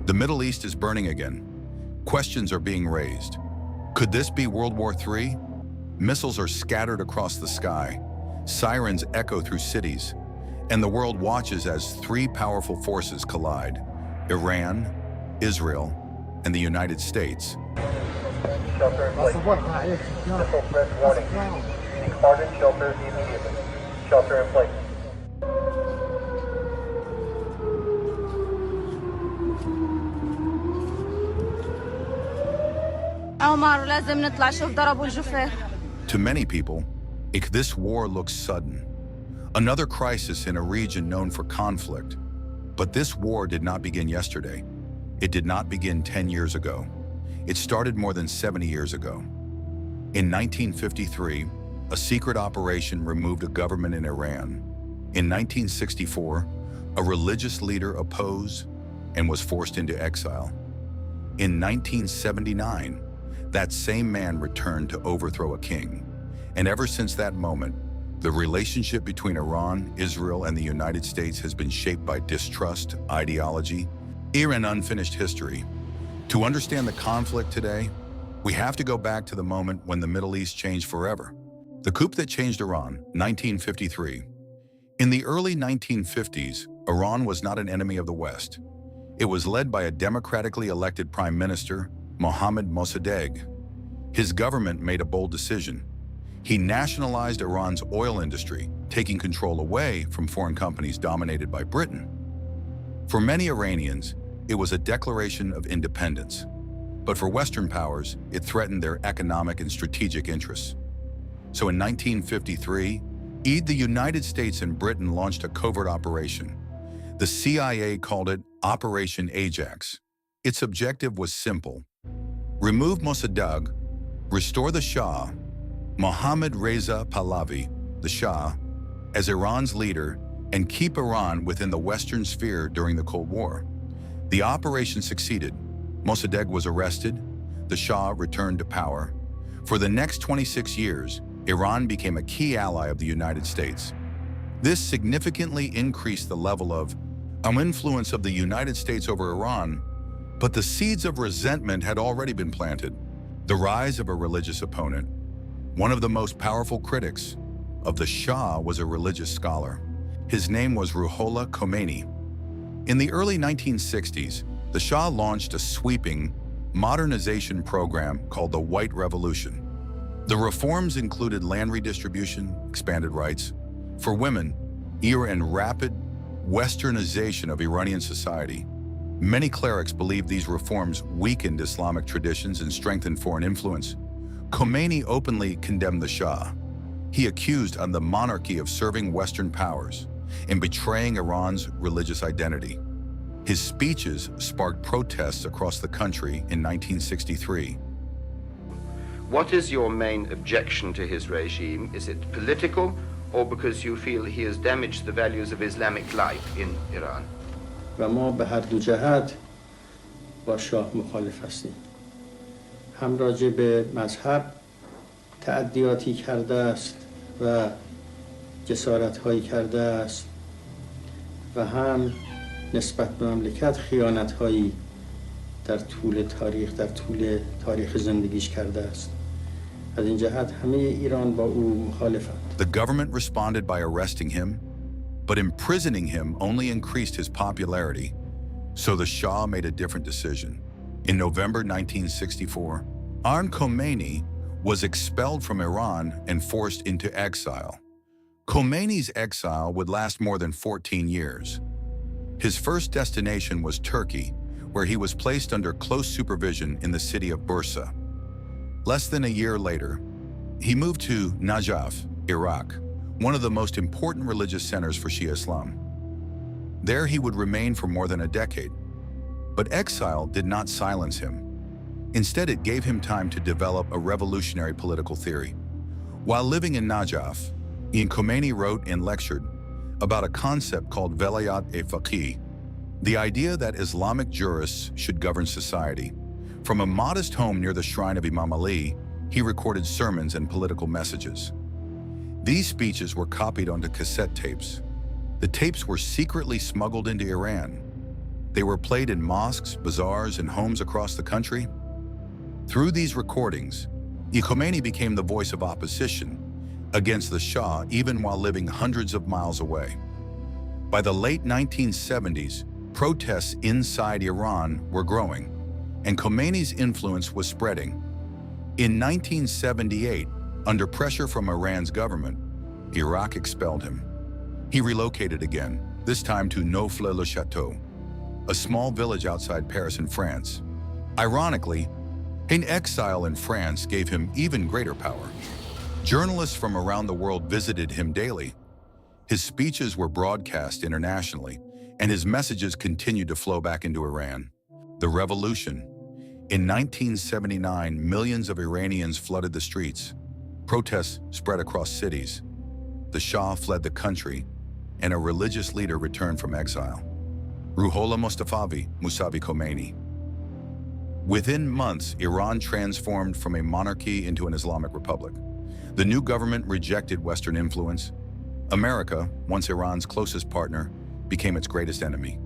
The Middle East is burning again. Questions are being raised. Could this be World War III? Missiles are scattered across the sky. Sirens echo through cities. And the world watches as three powerful forces collide: Iran, Israel, and the United States. Shelter in place. Missile threat warning. Seek ardent shelter immediately. Shelter in place. To many people, this war looks sudden. Another crisis in a region known for conflict. But this war did not begin yesterday. It did not begin 10 years ago. It started more than 70 years ago. In 1953, a secret operation removed a government in Iran. In 1964, a religious leader opposed and was forced into exile. In 1979, that same man returned to overthrow a king. And ever since that moment, the relationship between Iran, Israel, and the United States has been shaped by distrust, ideology, and unfinished history. To understand the conflict today, we have to go back to the moment when the Middle East changed forever. The coup that changed Iran, 1953. In the early 1950s, Iran was not an enemy of the West. It was led by a democratically elected prime minister, Mohammad Mossadegh. His government made a bold decision. He nationalized Iran's oil industry, taking control away from foreign companies dominated by Britain. For many Iranians, it was a declaration of independence. But for Western powers, it threatened their economic and strategic interests. So in 1953, the United States and Britain launched a covert operation. The CIA called it Operation Ajax. Its objective was simple: remove Mossadegh, restore the Shah, Mohammad Reza Pahlavi, the Shah, as Iran's leader, and keep Iran within the Western sphere during the Cold War. The operation succeeded. Mossadegh was arrested. The Shah returned to power. For the next 26 years, Iran became a key ally of the United States. This significantly increased the level of influence of the United States over Iran, but the seeds of resentment had already been planted. The rise of a religious opponent. One of the most powerful critics of the Shah was a religious scholar. His name was Ruhollah Khomeini. In the early 1960s, the Shah launched a sweeping modernization program called the White Revolution. The reforms included land redistribution, expanded rights for women, and rapid westernization of Iranian society. Many clerics believed these reforms weakened Islamic traditions and strengthened foreign influence. Khomeini openly condemned the Shah. He accused the monarchy of serving Western powers and betraying Iran's religious identity. His speeches sparked protests across the country in 1963. What is your main objection to his regime? Is it political, or because you feel he has damaged the values of Islamic life in Iran? و ما به هر دو جهت با شاه مخالف هستیم. هم راجع به مذهب تعدیاتی کرده است و جسارت‌هایی کرده است و هم نسبت به مملکت خیانت‌هایی در طول تاریخ زندگیش کرده است. از این جهت همه ایران با او مخالفند. The government responded by arresting him, but imprisoning him only increased his popularity. So the Shah made a different decision. In November 1964, Khomeini was expelled from Iran and forced into exile. Khomeini's exile would last more than 14 years. His first destination was Turkey, where he was placed under close supervision in the city of Bursa. Less than a year later, he moved to Najaf, Iraq, one of the most important religious centers for Shia Islam. There he would remain for more than a decade. But exile did not silence him. Instead, it gave him time to develop a revolutionary political theory. While living in Najaf, Khomeini wrote and lectured about a concept called velayat-e-faqih, the idea that Islamic jurists should govern society. From a modest home near the shrine of Imam Ali, he recorded sermons and political messages. These speeches were copied onto cassette tapes. The tapes were secretly smuggled into Iran. They were played in mosques, bazaars, and homes across the country. Through these recordings, Khomeini became the voice of opposition against the Shah even while living hundreds of miles away. By the late 1970s, protests inside Iran were growing, and Khomeini's influence was spreading. In 1978, under pressure from Iran's government, Iraq expelled him. He relocated again, this time to Neauphle-le-Château, a small village outside Paris in France. Ironically, an exile in France gave him even greater power. Journalists from around the world visited him daily. His speeches were broadcast internationally, and his messages continued to flow back into Iran. The revolution. In 1979, millions of Iranians flooded the streets. Protests spread across cities. The Shah fled the country, and a religious leader returned from exile. Ruhollah Mossadegh Khomeini. Within months, Iran transformed from a monarchy into an Islamic Republic. The new government rejected Western influence. America, once Iran's closest partner, became its greatest enemy.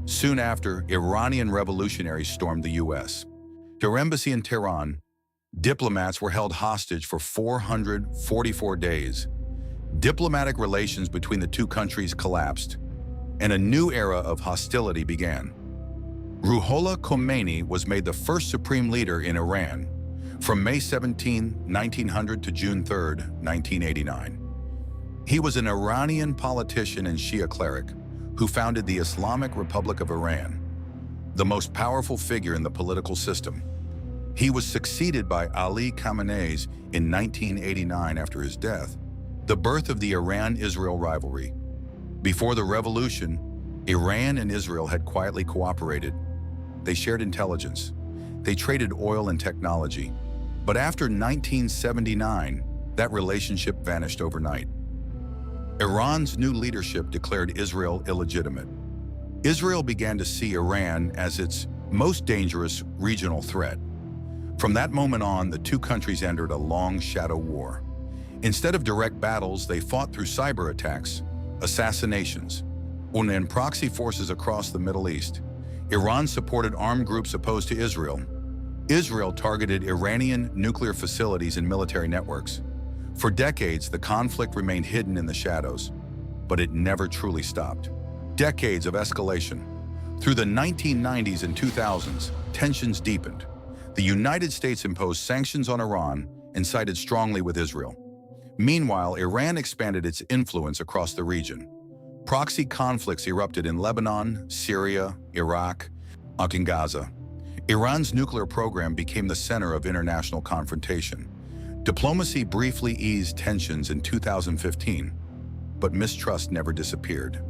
Soon after, Iranian revolutionaries stormed the U.S. Their embassy in Tehran, diplomats were held hostage for 444 days. Diplomatic relations between the two countries collapsed, and a new era of hostility began. Ruhollah Khomeini was made the first supreme leader in Iran from May 17, 1900 to June 3, 1989. He was an Iranian politician and Shia cleric who founded the Islamic Republic of Iran, the most powerful figure in the political system. He was succeeded by Ali Khamenei in 1989 after his death, the birth of the Iran-Israel rivalry. Before the revolution, Iran and Israel had quietly cooperated. They shared intelligence. They traded oil and technology. But after 1979, that relationship vanished overnight. Iran's new leadership declared Israel illegitimate. Israel began to see Iran as its most dangerous regional threat. From that moment on, the two countries entered a long shadow war. Instead of direct battles, they fought through cyber attacks, assassinations, and proxy forces across the Middle East. Iran supported armed groups opposed to Israel. Israel targeted Iranian nuclear facilities and military networks. For decades, the conflict remained hidden in the shadows, but it never truly stopped. Decades of escalation. Through the 1990s and 2000s, tensions deepened. The United States imposed sanctions on Iran and sided strongly with Israel. Meanwhile, Iran expanded its influence across the region. Proxy conflicts erupted in Lebanon, Syria, Iraq, and in Gaza. Iran's nuclear program became the center of international confrontation. Diplomacy briefly eased tensions in 2015, but mistrust never disappeared.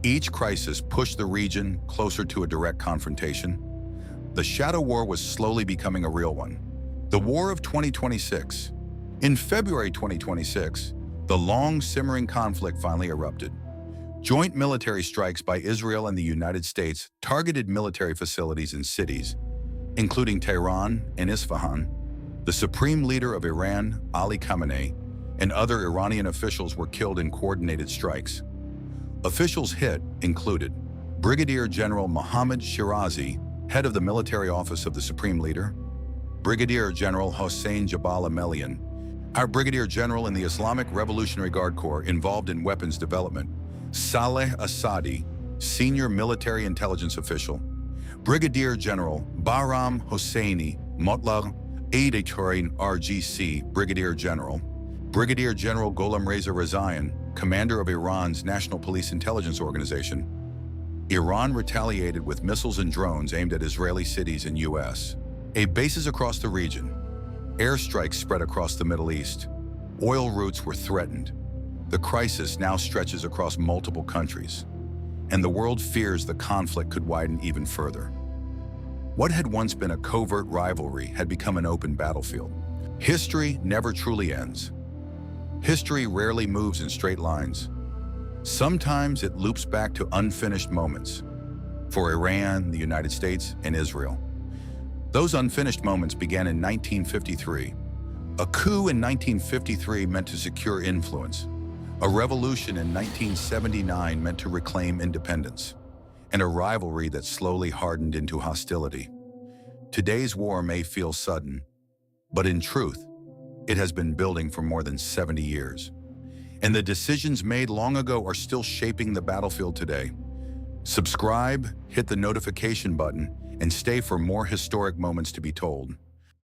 Each crisis pushed the region closer to a direct confrontation. The shadow war was slowly becoming a real one. The War of 2026. In February 2026, the long simmering conflict finally erupted. Joint military strikes by Israel and the United States targeted military facilities and cities, including Tehran and Isfahan. The supreme leader of Iran, Ali Khamenei, and other Iranian officials were killed in coordinated strikes. Officials hit included Brigadier General Mohammad Shirazi, head of the military office of the supreme leader, Brigadier General Hossein Jabal Amelian, our Brigadier General in the Islamic Revolutionary Guard Corps involved in weapons development, Saleh Assadi, senior military intelligence official, Brigadier General Bahram Hosseini Motlagh, Aide-de-Camp RGC Brigadier General, Brigadier General Gholam Reza Rezaian, commander of Iran's National Police Intelligence Organization. Iran retaliated with missiles and drones aimed at Israeli cities and U.S. bases across the region. Airstrikes spread across the Middle East. Oil routes were threatened. The crisis now stretches across multiple countries, and the world fears the conflict could widen even further. What had once been a covert rivalry had become an open battlefield. History never truly ends. History rarely moves in straight lines. Sometimes it loops back to unfinished moments for Iran, the United States, and Israel. Those unfinished moments began in 1953. A coup in 1953 meant to secure influence. A revolution in 1979 meant to reclaim independence. and a rivalry that slowly hardened into hostility. Today's war may feel sudden, but in truth, it has been building for more than 70 years. And the decisions made long ago are still shaping the battlefield today. Subscribe, hit the notification button, and stay for more historic moments to be told.